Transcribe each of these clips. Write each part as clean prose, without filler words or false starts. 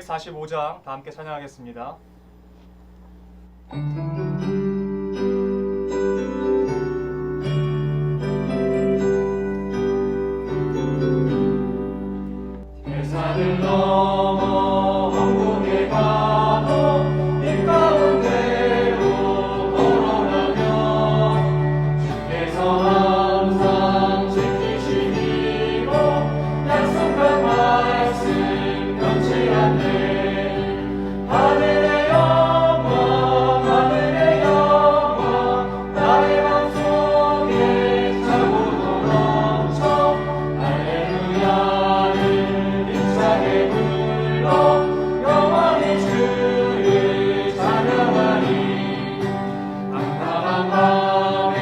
445장 다 함께 찬양하겠습니다. 대산을 넘어 왕국에 가도 이 가운데로 걸어가면 주께서 항상 지키시기로 약속한 말씀 변치 않네. 하늘의 영광 하늘의 영광 나의 맘속에 차고도 넘쳐 할렐루야를 힘차게 불러 영원히 주를 찬양하리. 깜깜한 밤에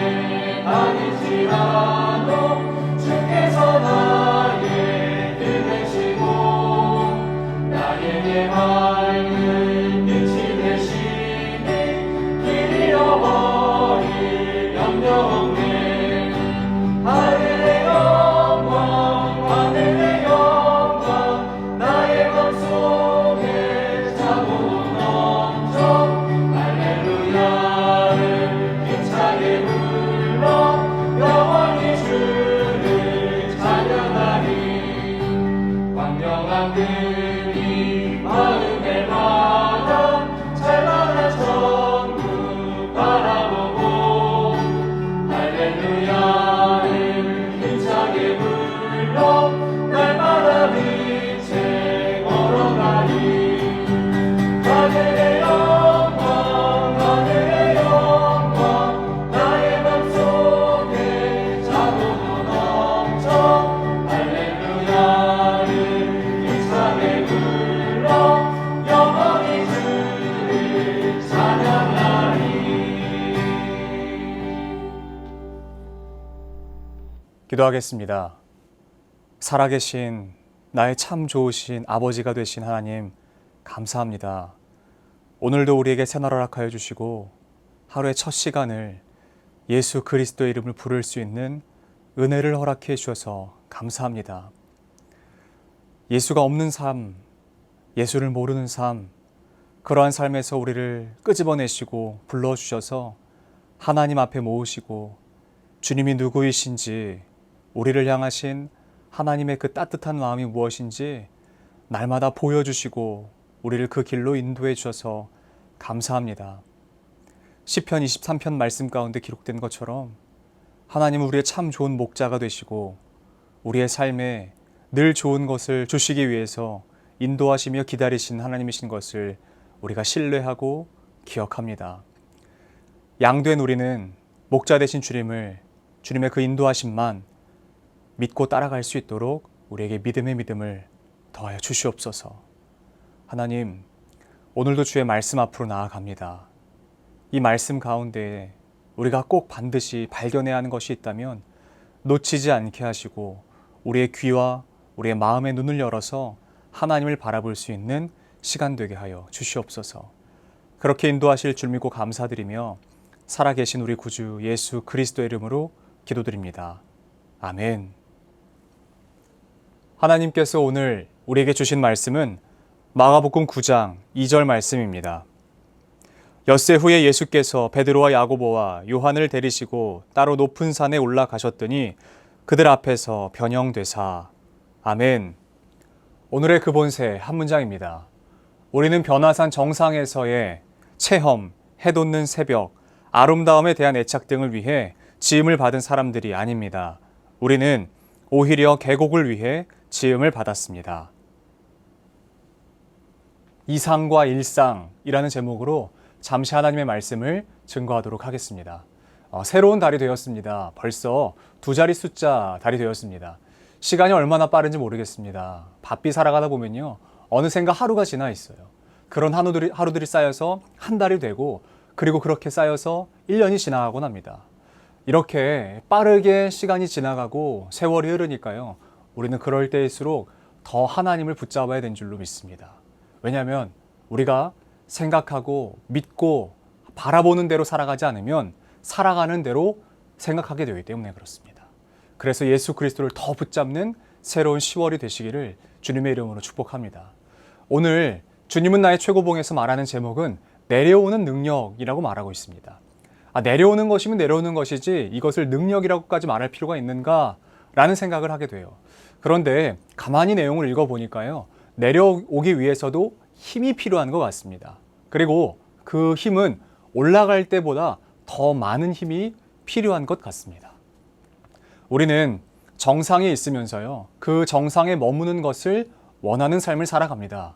다니지라도 주께서 나의 길 되시고 나에게 밝은 빛이 되시니 길 잃어버릴 염려 없네. 하늘의 영광 하늘의 영광 나의 맘속에 차고 넘쳐 할렐루야를 힘차게 불러 영원히 주를 찬양하리. 광명한 금이 마음에 받아 찬란한 천국 바라보고 할렐루야를 힘차게 불러 날마다 빛에 걸어가리. 하늘의 영광 하늘의 영광 나의 맘속에 차고도 넘쳐 할렐루야를 힘차게 불러 영원히 주를 찬양하리. 기도하겠습니다. 살아계신 나의 참 좋으신 아버지가 되신 하나님, 감사합니다. 오늘도 우리에게 새날 허락하여 주시고 하루의 첫 시간을 예수 그리스도의 이름을 부를 수 있는 은혜를 허락해 주셔서 감사합니다. 예수가 없는 삶, 예수를 모르는 삶, 그러한 삶에서 우리를 끄집어내시고 불러주셔서 하나님 앞에 모으시고 주님이 누구이신지, 우리를 향하신 하나님의 그 따뜻한 마음이 무엇인지 날마다 보여주시고 우리를 그 길로 인도해 주셔서 감사합니다. 시편 23편 말씀 가운데 기록된 것처럼 하나님은 우리의 참 좋은 목자가 되시고 우리의 삶에 늘 좋은 것을 주시기 위해서 인도하시며 기다리신 하나님이신 것을 우리가 신뢰하고 기억합니다. 양된 우리는 목자 되신 주님의 그 인도하심만 믿고 따라갈 수 있도록 우리에게 믿음의 믿음을 더하여 주시옵소서. 하나님, 오늘도 주의 말씀 앞으로 나아갑니다. 이 말씀 가운데 우리가 꼭 반드시 발견해야 하는 것이 있다면 놓치지 않게 하시고 우리의 귀와 우리의 마음의 눈을 열어서 하나님을 바라볼 수 있는 시간 되게 하여 주시옵소서. 그렇게 인도하실 줄 믿고 감사드리며 살아계신 우리 구주 예수 그리스도의 이름으로 기도드립니다. 아멘. 하나님께서 오늘 우리에게 주신 말씀은 마가복음 9장 2절 말씀입니다. 엿새 후에 예수께서 베드로와 야고보와 요한을 데리시고 따로 높은 산에 올라가셨더니 그들 앞에서 변형되사. 아멘. 오늘의 그 본세 한 문장입니다. 우리는 변화산 정상에서의 체험, 해돋는 새벽, 아름다움에 대한 애착 등을 위해 지음을 받은 사람들이 아닙니다. 우리는 오히려 계곡을 위해 지음을 받았습니다. 이상과 일상이라는 제목으로 잠시 하나님의 말씀을 증거하도록 하겠습니다. 새로운 달이 되었습니다. 벌써 두 자리 숫자 달이 되었습니다. 시간이 얼마나 빠른지 모르겠습니다. 바삐 살아가다 보면요, 어느샌가 하루가 지나 있어요. 그런 하루들이 쌓여서 한 달이 되고, 그리고 그렇게 쌓여서 1년이 지나가곤 합니다. 이렇게 빠르게 시간이 지나가고 세월이 흐르니까요, 우리는 그럴 때일수록 더 하나님을 붙잡아야 되는 줄로 믿습니다. 왜냐하면 우리가 생각하고 믿고 바라보는 대로 살아가지 않으면 살아가는 대로 생각하게 되기 때문에 그렇습니다. 그래서 예수 그리스도를 더 붙잡는 새로운 10월이 되시기를 주님의 이름으로 축복합니다. 오늘 주님은 나의 최고봉에서 말하는 제목은 내려오는 능력이라고 말하고 있습니다. 내려오는 것이면 내려오는 것이지 이것을 능력이라고까지 말할 필요가 있는가? 라는 생각을 하게 돼요. 그런데 가만히 내용을 읽어보니까요. 내려오기 위해서도 힘이 필요한 것 같습니다. 그리고 그 힘은 올라갈 때보다 더 많은 힘이 필요한 것 같습니다. 우리는 정상에 있으면서요. 그 정상에 머무는 것을 원하는 삶을 살아갑니다.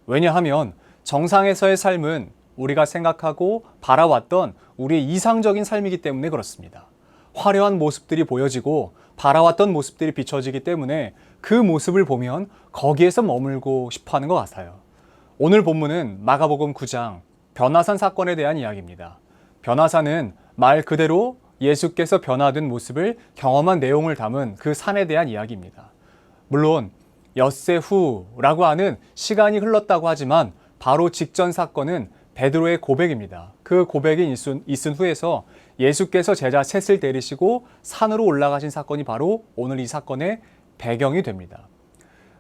왜냐하면 정상에서의 삶은 우리가 생각하고 바라왔던 우리의 이상적인 삶이기 때문에 그렇습니다. 화려한 모습들이 보여지고 바라왔던 모습들이 비춰지기 때문에 그 모습을 보면 거기에서 머물고 싶어하는 것 같아요. 오늘 본문은 마가복음 9장 변화산 사건에 대한 이야기입니다. 변화산은 말 그대로 예수께서 변화된 모습을 경험한 내용을 담은 그 산에 대한 이야기입니다. 물론 엿새 후라고 하는 시간이 흘렀다고 하지만 바로 직전 사건은 베드로의 고백입니다. 그 고백이 있은 후에서 예수께서 제자 셋을 데리시고 산으로 올라가신 사건이 바로 오늘 이 사건의 배경이 됩니다.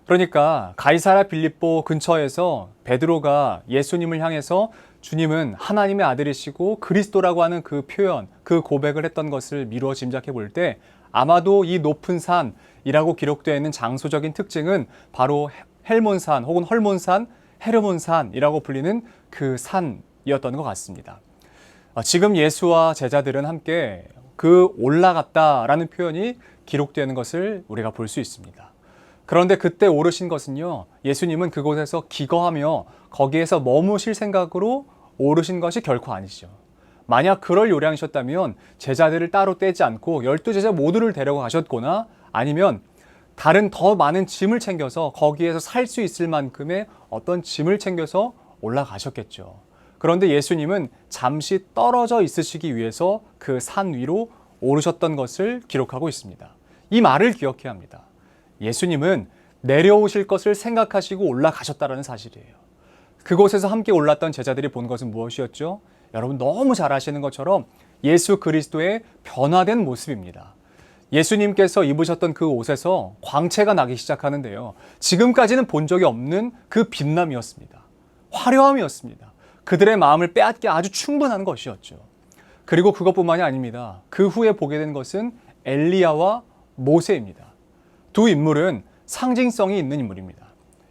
그러니까 가이사랴 빌립보 근처에서 베드로가 예수님을 향해서 주님은 하나님의 아들이시고 그리스도라고 하는 그 표현, 그 고백을 했던 것을 미루어 짐작해 볼 때 아마도 이 높은 산이라고 기록되어 있는 장소적인 특징은 바로 헬몬산 혹은 헐몬산, 헤르몬산이라고 불리는 그 산이었던 것 같습니다. 지금 예수와 제자들은 함께 그 올라갔다라는 표현이 기록되는 것을 우리가 볼 수 있습니다. 그런데 그때 오르신 것은요, 예수님은 그곳에서 기거하며 거기에서 머무실 생각으로 오르신 것이 결코 아니시죠. 만약 그럴 요량이셨다면 제자들을 따로 떼지 않고 12제자 모두를 데려가셨거나 아니면 다른 더 많은 짐을 챙겨서 거기에서 살 수 있을 만큼의 어떤 짐을 챙겨서 올라가셨겠죠. 그런데 예수님은 잠시 떨어져 있으시기 위해서 그 산 위로 오르셨던 것을 기록하고 있습니다. 이 말을 기억해야 합니다. 예수님은 내려오실 것을 생각하시고 올라가셨다는 사실이에요. 그곳에서 함께 올랐던 제자들이 본 것은 무엇이었죠? 여러분 너무 잘 아시는 것처럼 예수 그리스도의 변화된 모습입니다. 예수님께서 입으셨던 그 옷에서 광채가 나기 시작하는데요. 지금까지는 본 적이 없는 그 빛남이었습니다. 화려함이었습니다. 그들의 마음을 빼앗기 아주 충분한 것이었죠. 그리고 그것뿐만이 아닙니다. 그 후에 보게 된 것은 엘리야와 모세입니다. 두 인물은 상징성이 있는 인물입니다.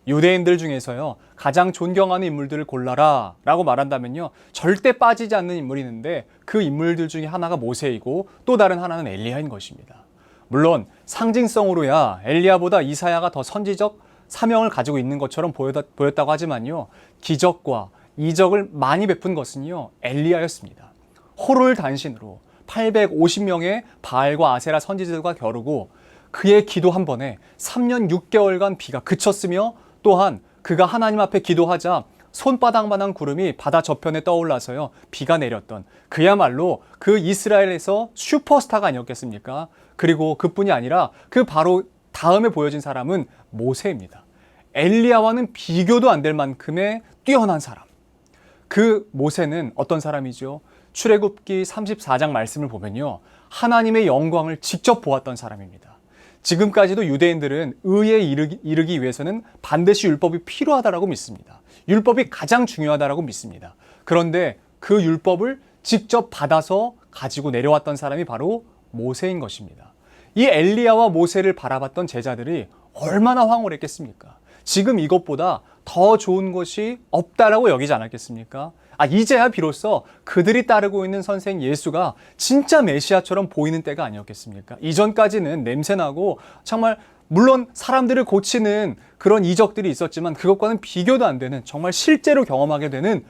유대인들 중에서요, 가장 존경하는 인물들을 골라라 라고 말한다면요, 절대 빠지지 않는 인물이 있는데 그 인물들 중에 하나가 모세이고 또 다른 하나는 엘리야인 것입니다. 물론 상징성으로야 엘리야보다 이사야가 더 선지적 사명을 가지고 있는 것처럼 보였다고 하지만요, 기적과 이적을 많이 베푼 것은요, 엘리야였습니다. 호를 단신으로 850명의 바알과 아세라 선지자들과 겨루고 그의 기도 한 번에 3년 6개월간 비가 그쳤으며 또한 그가 하나님 앞에 기도하자 손바닥만한 구름이 바다 저편에 떠올라서요, 비가 내렸던 그야말로 그 이스라엘에서 슈퍼스타가 아니었겠습니까? 그리고 그뿐이 아니라 그 바로 다음에 보여진 사람은 모세입니다. 엘리야와는 비교도 안 될 만큼의 뛰어난 사람. 그 모세는 어떤 사람이죠? 출애굽기 34장 말씀을 보면요, 하나님의 영광을 직접 보았던 사람입니다. 지금까지도 유대인들은 의에 이르기 위해서는 반드시 율법이 필요하다라고 믿습니다. 율법이 가장 중요하다라고 믿습니다. 그런데 그 율법을 직접 받아서 가지고 내려왔던 사람이 바로 모세인 것입니다. 이 엘리야와 모세를 바라봤던 제자들이 얼마나 황홀했겠습니까? 지금 이것보다 더 좋은 것이 없다라고 여기지 않았겠습니까? 이제야 비로소 그들이 따르고 있는 선생 예수가 진짜 메시아처럼 보이는 때가 아니었겠습니까? 이전까지는 냄새나고 정말 물론 사람들을 고치는 그런 이적들이 있었지만 그것과는 비교도 안 되는 정말 실제로 경험하게 되는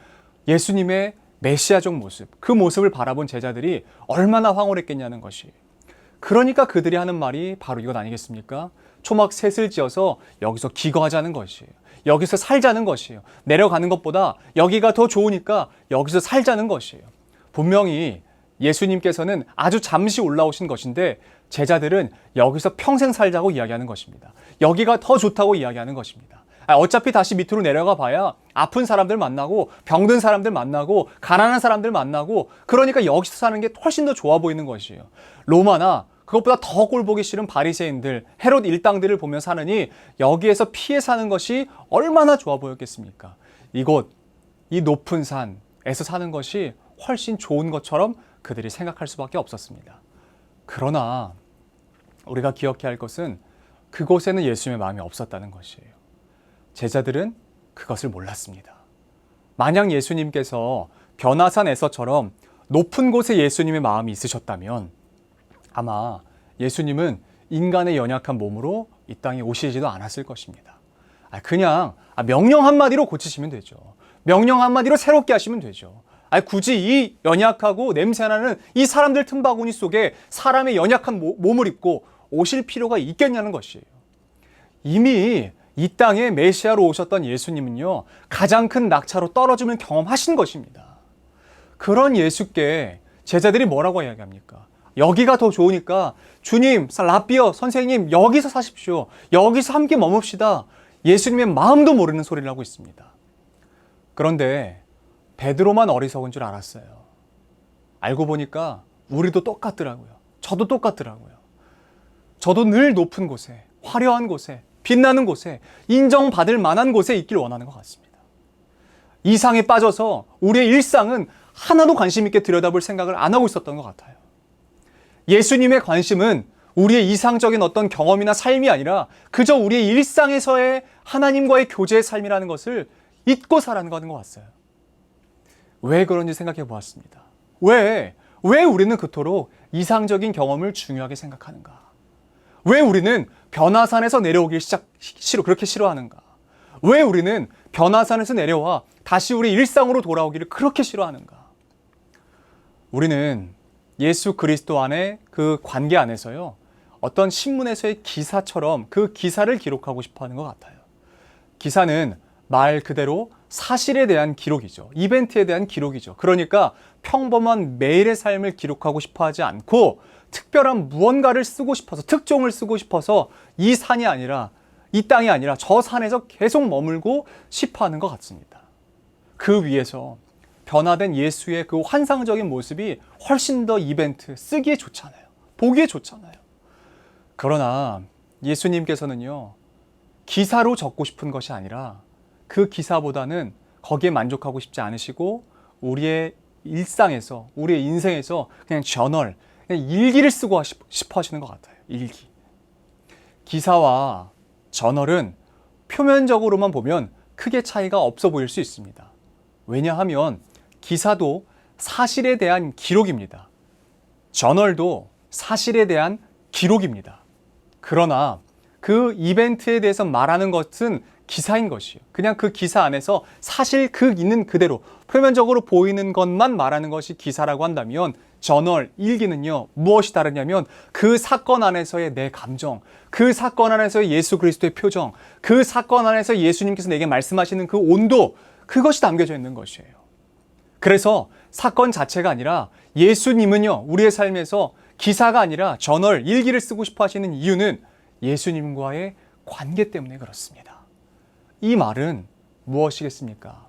예수님의 메시아적 모습, 그 모습을 바라본 제자들이 얼마나 황홀했겠냐는 것이. 그러니까 그들이 하는 말이 바로 이것 아니겠습니까? 초막 셋을 지어서 여기서 기거하자는 것이에요. 여기서 살자는 것이에요. 내려가는 것보다 여기가 더 좋으니까 여기서 살자는 것이에요. 분명히 예수님께서는 아주 잠시 올라오신 것인데 제자들은 여기서 평생 살자고 이야기하는 것입니다. 여기가 더 좋다고 이야기하는 것입니다. 어차피 다시 밑으로 내려가 봐야 아픈 사람들 만나고 병든 사람들 만나고 가난한 사람들 만나고 그러니까 여기서 사는 게 훨씬 더 좋아 보이는 것이에요. 로마나 그것보다 더 꼴보기 싫은 바리새인들, 헤롯 일당들을 보며 사느니 여기에서 피해 사는 것이 얼마나 좋아 보였겠습니까? 이곳, 이 높은 산에서 사는 것이 훨씬 좋은 것처럼 그들이 생각할 수밖에 없었습니다. 그러나 우리가 기억해야 할 것은 그곳에는 예수님의 마음이 없었다는 것이에요. 제자들은 그것을 몰랐습니다. 만약 예수님께서 변화산에서처럼 높은 곳에 예수님의 마음이 있으셨다면 아마 예수님은 인간의 연약한 몸으로 이 땅에 오시지도 않았을 것입니다. 그냥 명령 한마디로 고치시면 되죠. 명령 한마디로 새롭게 하시면 되죠. 굳이 이 연약하고 냄새나는 이 사람들 틈바구니 속에 사람의 연약한 몸을 입고 오실 필요가 있겠냐는 것이에요. 이미 이 땅에 메시아로 오셨던 예수님은요, 가장 큰 낙차로 떨어짐을 경험하신 것입니다. 그런 예수께 제자들이 뭐라고 이야기합니까? 여기가 더 좋으니까 주님, 라비어, 선생님 여기서 사십시오. 여기서 함께 머뭅시다. 예수님의 마음도 모르는 소리를 하고 있습니다. 그런데 베드로만 어리석은 줄 알았어요. 알고 보니까 우리도 똑같더라고요. 저도 똑같더라고요. 저도 늘 높은 곳에, 화려한 곳에, 빛나는 곳에, 인정받을 만한 곳에 있길 원하는 것 같습니다. 이상에 빠져서 우리의 일상은 하나도 관심 있게 들여다볼 생각을 안 하고 있었던 것 같아요. 예수님의 관심은 우리의 이상적인 어떤 경험이나 삶이 아니라 그저 우리의 일상에서의 하나님과의 교제의 삶이라는 것을 잊고 살아가는 것 같아요. 왜 그런지 생각해 보았습니다. 왜 우리는 그토록 이상적인 경험을 중요하게 생각하는가? 왜 우리는 변화산에서 내려오길 그렇게 싫어하는가? 왜 우리는 변화산에서 내려와 다시 우리 일상으로 돌아오기를 그렇게 싫어하는가? 우리는 예수 그리스도 안에 그 관계 안에서요, 어떤 신문에서의 기사처럼 그 기사를 기록하고 싶어 하는 것 같아요. 기사는 말 그대로 사실에 대한 기록이죠. 이벤트에 대한 기록이죠. 그러니까 평범한 매일의 삶을 기록하고 싶어 하지 않고 특별한 무언가를 쓰고 싶어서, 특종을 쓰고 싶어서 이 산이 아니라, 이 땅이 아니라 저 산에서 계속 머물고 싶어 하는 것 같습니다. 그 위에서 변화된 예수의 그 환상적인 모습이 훨씬 더 이벤트, 쓰기에 좋잖아요. 보기에 좋잖아요. 그러나 예수님께서는요, 기사로 적고 싶은 것이 아니라 그 기사보다는 거기에 만족하고 싶지 않으시고 우리의 일상에서, 우리의 인생에서 그냥 저널, 그냥 일기를 쓰고 싶어 하시는 것 같아요. 일기. 기사와 저널은 표면적으로만 보면 크게 차이가 없어 보일 수 있습니다. 왜냐하면 기사도 사실에 대한 기록입니다. 저널도 사실에 대한 기록입니다. 그러나 그 이벤트에 대해서 말하는 것은 기사인 것이에요. 그냥 그 기사 안에서 사실 그 있는 그대로 표면적으로 보이는 것만 말하는 것이 기사라고 한다면 저널, 일기는요, 무엇이 다르냐면 그 사건 안에서의 내 감정, 그 사건 안에서의 예수 그리스도의 표정, 그 사건 안에서 예수님께서 내게 말씀하시는 그 온도, 그것이 담겨져 있는 것이에요. 그래서 사건 자체가 아니라 예수님은요, 우리의 삶에서 기사가 아니라 저널, 일기를 쓰고 싶어 하시는 이유는 예수님과의 관계 때문에 그렇습니다. 이 말은 무엇이겠습니까?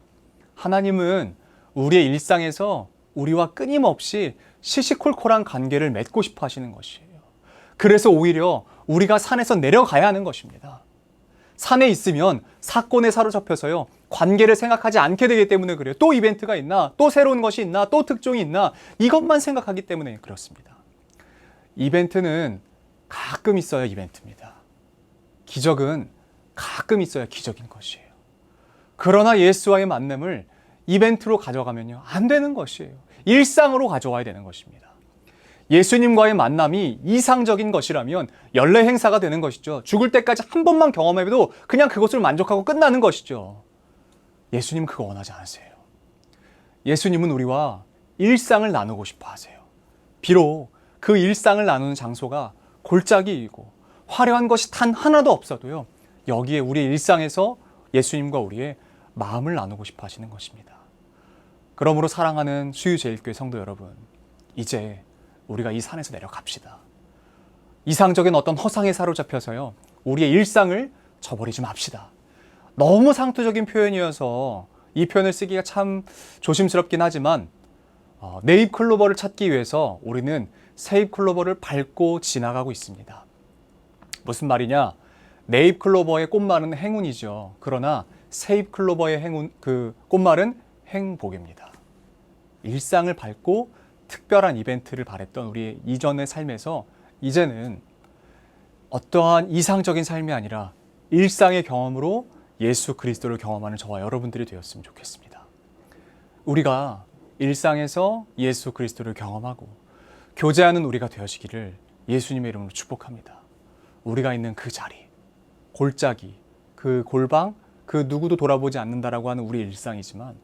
하나님은 우리의 일상에서 우리와 끊임없이 시시콜콜한 관계를 맺고 싶어 하시는 것이에요. 그래서 오히려 우리가 산에서 내려가야 하는 것입니다. 산에 있으면 사건에 사로잡혀서요, 관계를 생각하지 않게 되기 때문에 그래요. 또 이벤트가 있나? 또 새로운 것이 있나? 또 특종이 있나? 이것만 생각하기 때문에 그렇습니다. 이벤트는 가끔 있어야 이벤트입니다. 기적은 가끔 있어야 기적인 것이에요. 그러나 예수와의 만남을 이벤트로 가져가면요, 안 되는 것이에요. 일상으로 가져와야 되는 것입니다. 예수님과의 만남이 이상적인 것이라면 연례 행사가 되는 것이죠. 죽을 때까지 한 번만 경험해도 그냥 그것을 만족하고 끝나는 것이죠. 예수님 그거 원하지 않으세요. 예수님은 우리와 일상을 나누고 싶어 하세요. 비록 그 일상을 나누는 장소가 골짜기이고 화려한 것이 단 하나도 없어도요, 여기에 우리의 일상에서 예수님과 우리의 마음을 나누고 싶어 하시는 것입니다. 그러므로 사랑하는 수유제일교회 성도 여러분, 이제 우리가 이 산에서 내려갑시다. 이상적인 어떤 허상에 사로잡혀서요, 우리의 일상을 저버리지 맙시다. 너무 상투적인 표현이어서 이 표현을 쓰기가 참 조심스럽긴 하지만 네잎클로버를 찾기 위해서 우리는 세잎클로버를 밟고 지나가고 있습니다. 무슨 말이냐? 네잎클로버의 꽃말은 행운이죠. 그러나 세잎클로버의 꽃말은 행복입니다. 일상을 밟고 특별한 이벤트를 바랬던 우리의 이전의 삶에서 이제는 어떠한 이상적인 삶이 아니라 일상의 경험으로 예수 그리스도를 경험하는 저와 여러분들이 되었으면 좋겠습니다. 우리가 일상에서 예수 그리스도를 경험하고 교제하는 우리가 되어지기를 예수님의 이름으로 축복합니다. 우리가 있는 그 자리, 골짜기, 그 골방, 그 누구도 돌아보지 않는다라고 하는 우리 일상이지만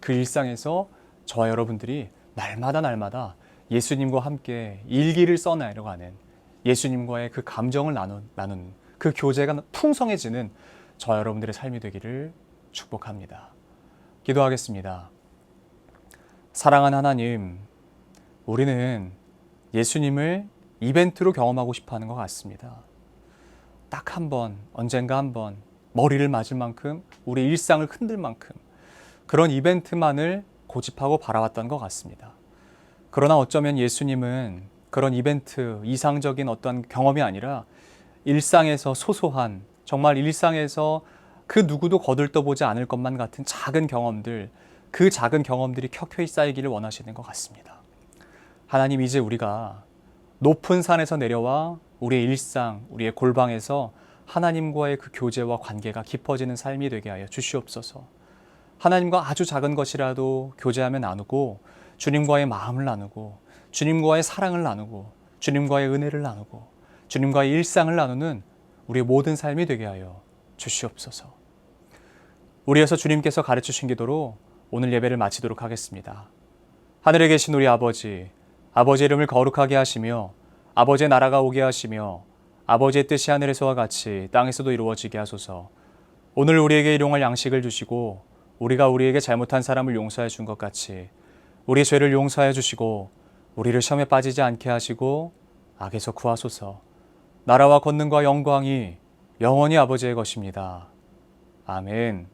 그 일상에서 저와 여러분들이 날마다 예수님과 함께 일기를 써내려가는 예수님과의 그 감정을 나누는 그 교제가 풍성해지는 저와 여러분들의 삶이 되기를 축복합니다. 기도하겠습니다. 사랑하는 하나님, 우리는 예수님을 이벤트로 경험하고 싶어 하는 것 같습니다. 딱 한 번, 언젠가 한 번 머리를 맞을 만큼 우리 일상을 흔들 만큼 그런 이벤트만을 고집하고 바라왔던 것 같습니다. 그러나 어쩌면 예수님은 그런 이벤트, 이상적인 어떤 경험이 아니라 일상에서 소소한, 정말 일상에서 그 누구도 거들떠보지 않을 것만 같은 작은 경험들, 그 작은 경험들이 켜켜이 쌓이기를 원하시는 것 같습니다. 하나님, 이제 우리가 높은 산에서 내려와 우리의 일상, 우리의 골방에서 하나님과의 그 교제와 관계가 깊어지는 삶이 되게 하여 주시옵소서. 하나님과 아주 작은 것이라도 교제하며 나누고 주님과의 마음을 나누고 주님과의 사랑을 나누고 주님과의 은혜를 나누고 주님과의 일상을 나누는 우리의 모든 삶이 되게 하여 주시옵소서. 우리에서 주님께서 가르치신 기도로 오늘 예배를 마치도록 하겠습니다. 하늘에 계신 우리 아버지, 아버지의 이름을 거룩하게 하시며 아버지의 나라가 오게 하시며 아버지의 뜻이 하늘에서와 같이 땅에서도 이루어지게 하소서. 오늘 우리에게 일용할 양식을 주시고 우리가 우리에게 잘못한 사람을 용서해 준 것 같이 우리의 죄를 용서해 주시고 우리를 시험에 빠지지 않게 하시고 악에서 구하소서. 나라와 권능과 영광이 영원히 아버지의 것입니다. 아멘.